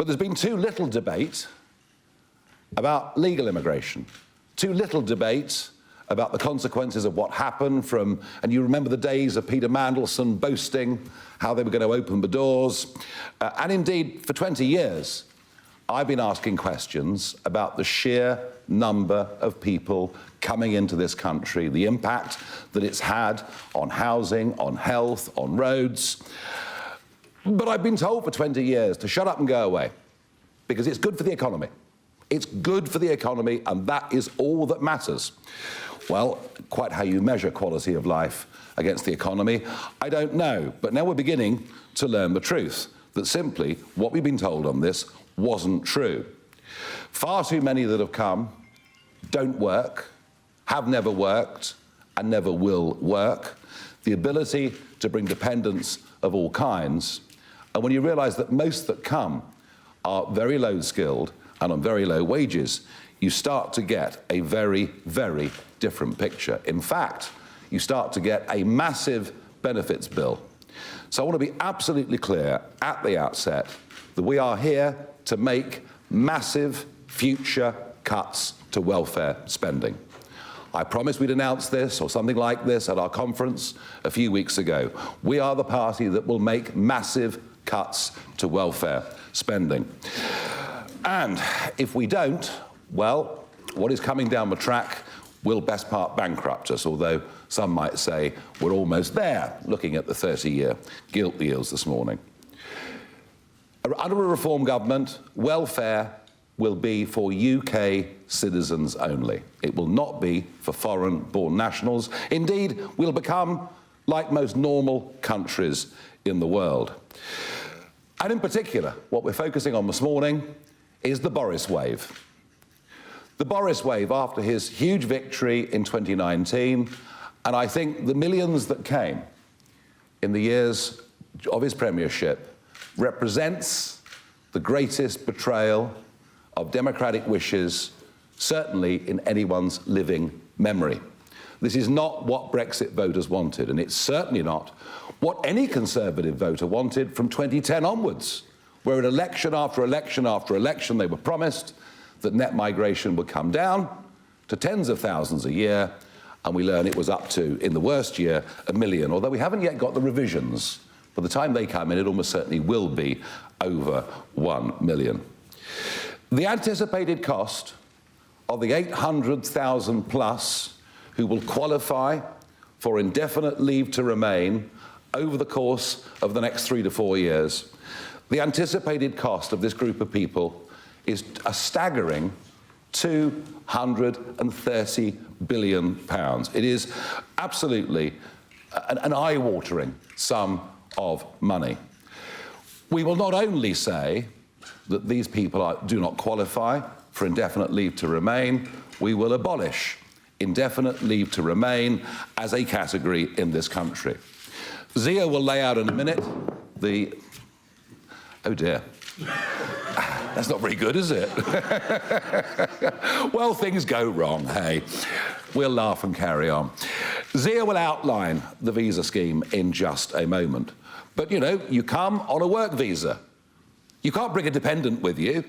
But there's been too little debate about legal immigration, too little debate about the consequences of what happened from, and you remember the days of Peter Mandelson boasting how they were going to open the doors. And indeed, for 20 years, I've been asking questions about the sheer number of people coming into this country, the impact that it's had on housing, on health, on roads. But I've been told for 20 years to shut up and go away, because it's good for the economy. It's good for the economy, and that is all that matters. Well, quite how you measure quality of life against the economy, I don't know. But now we're beginning to learn the truth, that simply what we've been told on this wasn't true. Far too many that have come don't work, have never worked, and never will work. The ability to bring dependents of all kinds. And when you realise that most that come are very low skilled and on very low wages, you start to get a very, very different picture. In fact, you start to get a massive benefits bill. So I want to be absolutely clear at the outset that we are here to make massive future cuts to welfare spending. I promised we'd announce this or something like this at our conference a few weeks ago. We are the party that will make massive cuts to welfare spending. And if we don't, well, what is coming down the track will best part bankrupt us, although some might say we're almost there, looking at the 30-year gilt yields this morning. Under a reform government, welfare will be for UK citizens only. It will not be for foreign-born nationals. Indeed, we'll become like most normal countries in the world. And in particular, what we're focusing on this morning is the Boris wave. The Boris wave after his huge victory in 2019, and I think the millions that came in the years of his premiership represents the greatest betrayal of democratic wishes, certainly in anyone's living memory. This is not what Brexit voters wanted, and it's certainly not what any Conservative voter wanted from 2010 onwards, where in election after election after election they were promised that net migration would come down to tens of thousands a year, and we learn it was up to, in the worst year, 1 million, although we haven't yet got the revisions. By the time they come in, it almost certainly will be over 1 million. The anticipated cost of the 800,000 plus who will qualify for indefinite leave to remain over the course of the next 3 to 4 years, the anticipated cost of this group of people is a staggering £230 billion. It is absolutely an eye-watering sum of money. We will not only say that these people do not qualify for indefinite leave to remain, we will abolish indefinite leave to remain as a category in this country. Zia will lay out in a minute the... Oh dear. That's not very good, is it? Well, things go wrong, hey. We'll laugh and carry on. Zia will outline the visa scheme in just a moment. But, you know, you come on a work visa. You can't bring a dependent with you.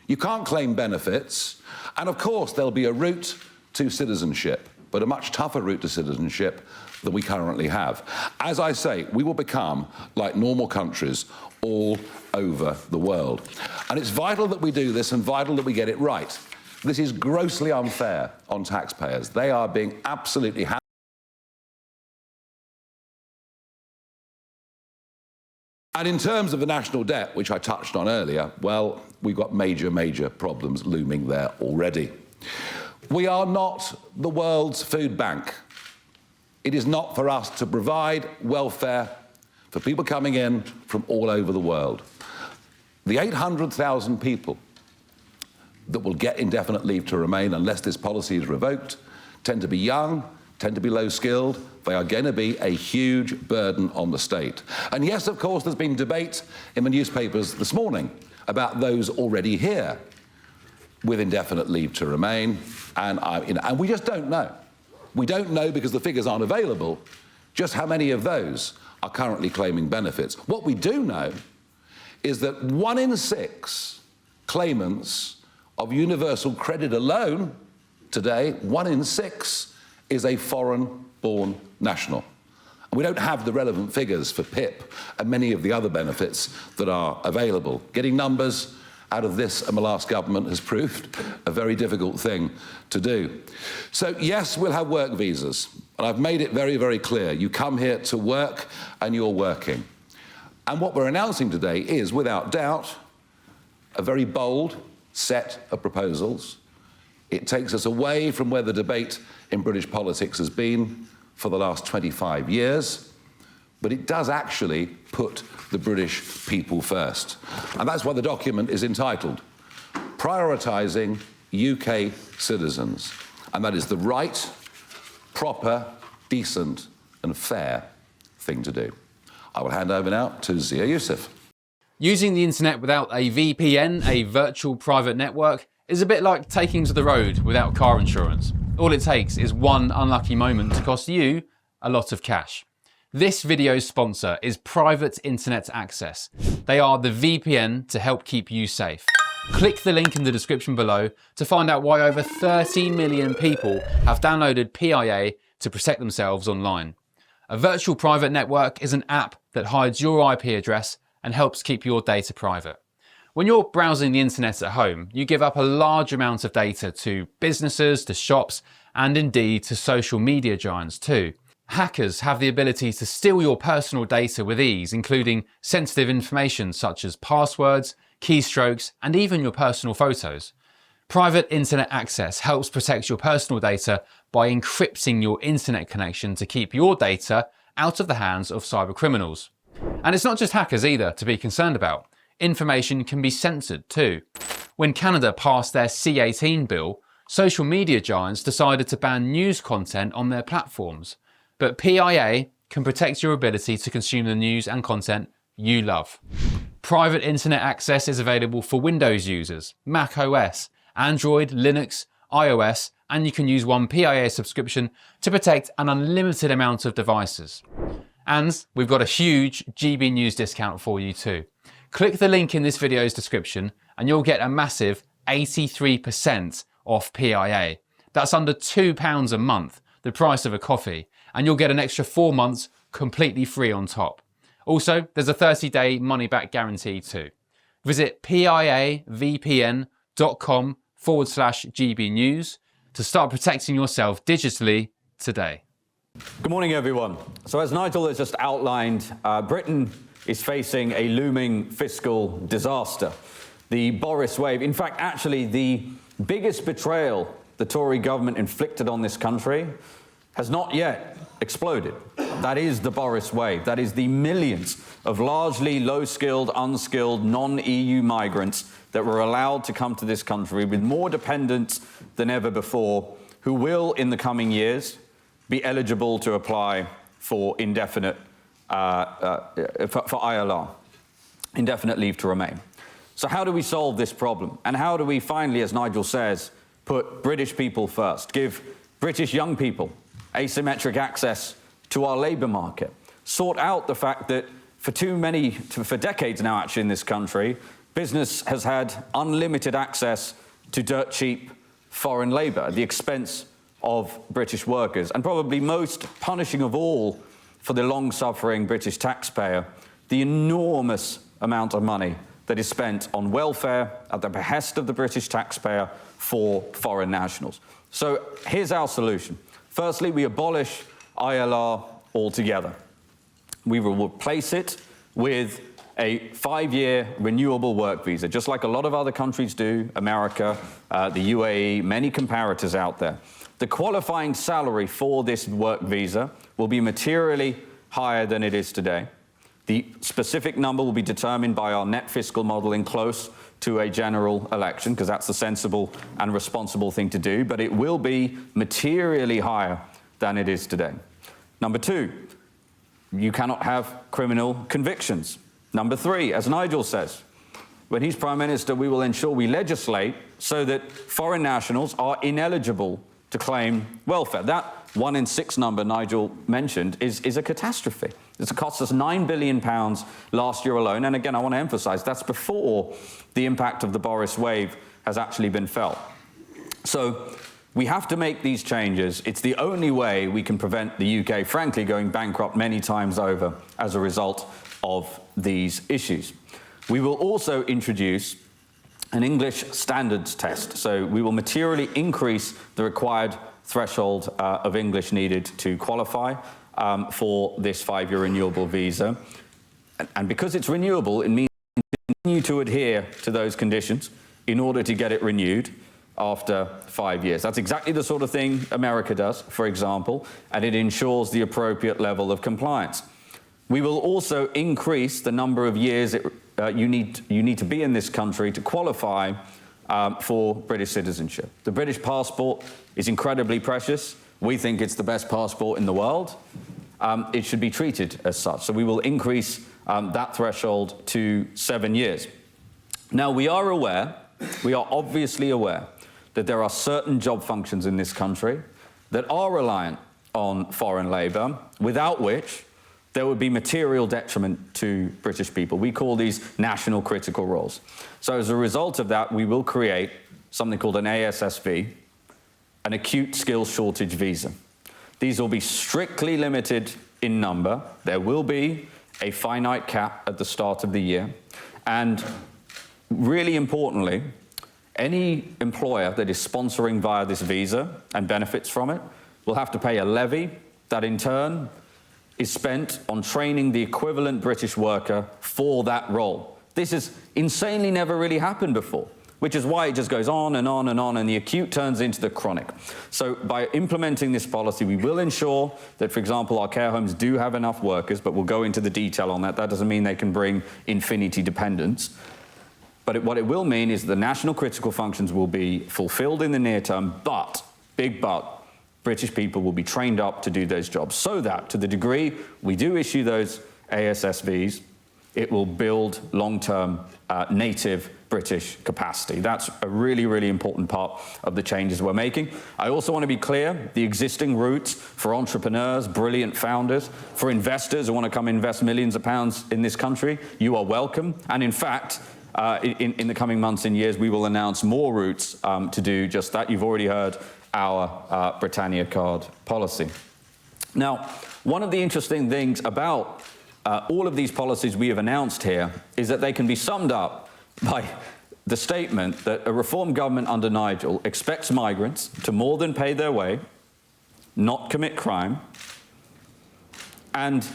You can't claim benefits. And, of course, there'll be a route to citizenship, but a much tougher route to citizenship than we currently have. As I say, we will become like normal countries all over the world. And it's vital that we do this and vital that we get it right. This is grossly unfair on taxpayers. They are being absolutely And in terms of the national debt, which I touched on earlier, well, we've got major, major problems looming there already. We are not the world's food bank. It is not for us to provide welfare for people coming in from all over the world. The 800,000 people that will get indefinite leave to remain unless this policy is revoked tend to be young, tend to be low-skilled. They are going to be a huge burden on the state. And yes, of course, there's been debate in the newspapers this morning about those already here with indefinite leave to remain, and we just don't know. We don't know, because the figures aren't available, just how many of those are currently claiming benefits. What we do know is that 1 in 6 claimants of universal credit alone today, 1 in 6 is a foreign-born national. And we don't have the relevant figures for PIP and many of the other benefits that are available. Getting numbers out of this and the last government has proved a very difficult thing to do. So yes, we'll have work visas. And I've made it very, very clear. You come here to work and you're working. And what we're announcing today is, without doubt, a very bold set of proposals. It takes us away from where the debate in British politics has been for the last 25 years, but it does actually put the British people first. And that's why the document is entitled Prioritising UK Citizens. And that is the right, proper, decent and fair thing to do. I will hand over now to Zia Yusuf. Using the internet without a VPN, a virtual private network, is a bit like taking to the road without car insurance. All it takes is one unlucky moment to cost you a lot of cash. This video's sponsor is Private Internet Access. They are the VPN to help keep you safe. Click the link in the description below to find out why over 30 million people have downloaded PIA to protect themselves online. A virtual private network is an app that hides your IP address and helps keep your data private. When you're browsing the internet at home, you give up a large amount of data to businesses, to shops, and indeed to social media giants too. Hackers have the ability to steal your personal data with ease, including sensitive information such as passwords, keystrokes, and even your personal photos. Private Internet Access helps protect your personal data by encrypting your internet connection to keep your data out of the hands of cyber criminals. And it's not just hackers either to be concerned about. Information can be censored too. When Canada passed their C18 bill, social media giants decided to ban news content on their platforms. But PIA can protect your ability to consume the news and content you love. Private Internet Access is available for Windows users, Mac OS, Android, Linux, iOS, and you can use one PIA subscription to protect an unlimited amount of devices. And we've got a huge GB News discount for you too. Click the link in this video's description and you'll get a massive 83% off PIA. That's under £2 a month, the price of a coffee, and you'll get an extra 4 months completely free on top. Also, there's a 30-day money-back guarantee too. Visit piavpn.com/GB News to start protecting yourself digitally today. Good morning, everyone. So as Nigel has just outlined, Britain is facing a looming fiscal disaster. The Boris wave, in fact, actually the biggest betrayal the Tory government inflicted on this country has not yet exploded. That is the Boris wave. That is the millions of largely low-skilled, unskilled, non-EU migrants that were allowed to come to this country with more dependents than ever before, who will, in the coming years, be eligible to apply for indefinite, for ILR, indefinite leave to remain. So how do we solve this problem? And how do we finally, as Nigel says, put British people first, give British young people asymmetric access to our labour market, sort out the fact that for decades now actually in this country, business has had unlimited access to dirt cheap foreign labour at the expense of British workers, and probably most punishing of all for the long-suffering British taxpayer, the enormous amount of money that is spent on welfare at the behest of the British taxpayer for foreign nationals. So here's our solution. Firstly, we abolish ILR altogether. We will replace it with a 5-year renewable work visa, just like a lot of other countries do, America, the UAE, many comparators out there. The qualifying salary for this work visa will be materially higher than it is today. The specific number will be determined by our net fiscal modelling close to a general election, because that's the sensible and responsible thing to do, but it will be materially higher than it is today. Number 2, you cannot have criminal convictions. Number 3, as Nigel says, when he's Prime Minister, we will ensure we legislate so that foreign nationals are ineligible to claim welfare. That 1 in 6 number Nigel mentioned is a catastrophe. It's cost us £9 billion last year alone. And again, I want to emphasize that's before the impact of the Boris wave has actually been felt. So we have to make these changes. It's the only way we can prevent the UK, frankly, going bankrupt many times over as a result of these issues. We will also introduce an English standards test. So we will materially increase the required threshold of English needed to qualify for this 5-year renewable visa. And because it's renewable, it means we continue to adhere to those conditions in order to get it renewed after 5 years. That's exactly the sort of thing America does, for example, and it ensures the appropriate level of compliance. We will also increase the number of years you need to be in this country to qualify for British citizenship. The British passport is incredibly precious. We think it's the best passport in the world. It should be treated as such. So we will increase that threshold to 7 years. Now, we are obviously aware that there are certain job functions in this country that are reliant on foreign labour, without which there would be material detriment to British people. We call these national critical roles. So as a result of that, we will create something called an ASSV, an Acute Skills Shortage Visa. These will be strictly limited in number. There will be a finite cap at the start of the year. And really importantly, any employer that is sponsoring via this visa and benefits from it will have to pay a levy that in turn is spent on training the equivalent British worker for that role. This has insanely never really happened before, which is why it just goes on and on and on, and the acute turns into the chronic. So by implementing this policy, we will ensure that, for example, our care homes do have enough workers, but we'll go into the detail on that. That doesn't mean they can bring infinity dependence. But what it will mean is the national critical functions will be fulfilled in the near term, but, big but, British people will be trained up to do those jobs so that, to the degree we do issue those ASSVs, it will build long-term native British capacity. That's a really, really important part of the changes we're making. I also want to be clear, the existing routes for entrepreneurs, brilliant founders, for investors who want to come invest millions of pounds in this country, you are welcome. And in fact, in the coming months and years, we will announce more routes to do just that. You've already heard our Britannia card policy. Now, one of the interesting things about all of these policies we have announced here is that they can be summed up by the statement that a reform government under Nigel expects migrants to more than pay their way, not commit crime, and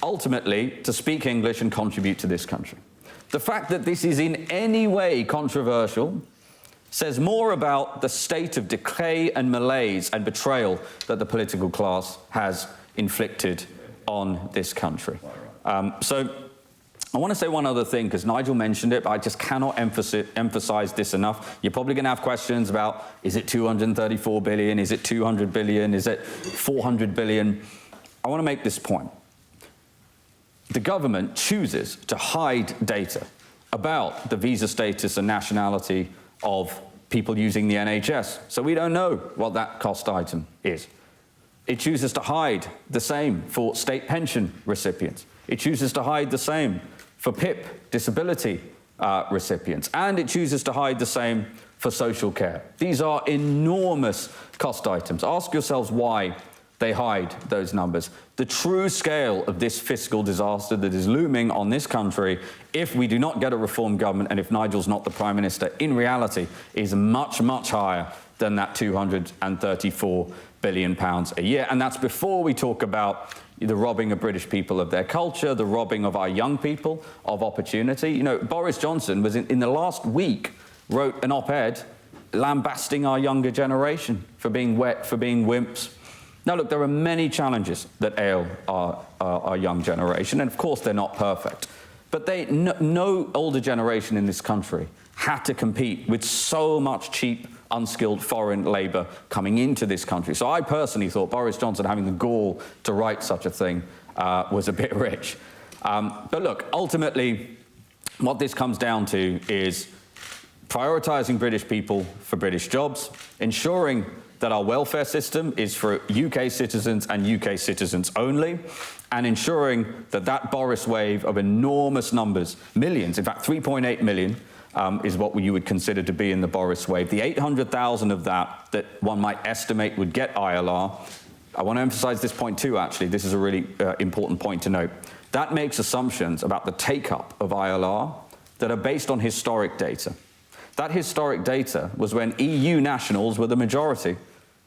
ultimately to speak English and contribute to this country. The fact that this is in any way controversial says more about the state of decay and malaise and betrayal that the political class has inflicted on this country. So I want to say one other thing, because Nigel mentioned it, but I just cannot emphasize this enough. You're probably going to have questions about, is it 234 billion? Is it 200 billion? Is it 400 billion? I want to make this point. The government chooses to hide data about the visa status and nationality of people using the NHS. So we don't know what that cost item is. It chooses to hide the same for state pension recipients. It chooses to hide the same for PIP disability recipients. And it chooses to hide the same for social care. These are enormous cost items. Ask yourselves why they hide those numbers. The true scale of this fiscal disaster that is looming on this country, if we do not get a reform government and if Nigel's not the Prime Minister, in reality is much, much higher than that £234 billion a year. And that's before we talk about the robbing of British people of their culture, the robbing of our young people of opportunity. You know, Boris Johnson was in the last week wrote an op-ed lambasting our younger generation for being wet, for being wimps. Now, look, there are many challenges that ail our young generation, and of course they're not perfect. But no older generation in this country had to compete with so much cheap, unskilled foreign labour coming into this country. So I personally thought Boris Johnson having the gall to write such a thing was a bit rich. But look, ultimately, what this comes down to is prioritising British people for British jobs, ensuring that our welfare system is for UK citizens and UK citizens only, and ensuring that that Boris wave of enormous numbers, millions, in fact 3.8 million, is what you would consider to be in the Boris wave. The 800,000 of that one might estimate would get ILR. I want to emphasize this point too, actually. This is a really important point to note. That makes assumptions about the take-up of ILR that are based on historic data. That historic data was when EU nationals were the majority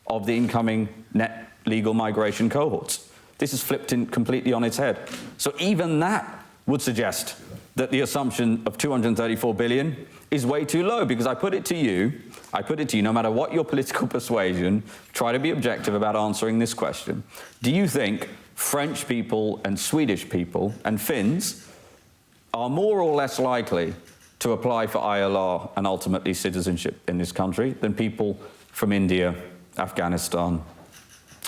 of the incoming net legal migration cohorts. This is flipped completely on its head. So even that would suggest that the assumption of 234 billion is way too low, because I put it to you, no matter what your political persuasion, try to be objective about answering this question. Do you think French people and Swedish people and Finns are more or less likely to apply for ILR and ultimately citizenship in this country than people from India, Afghanistan,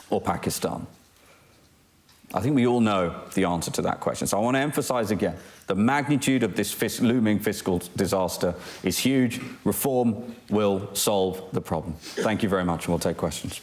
or Pakistan? I think we all know the answer to that question. So I want to emphasize again, the magnitude of this looming fiscal disaster is huge. Reform will solve the problem. Thank you very much, and we'll take questions.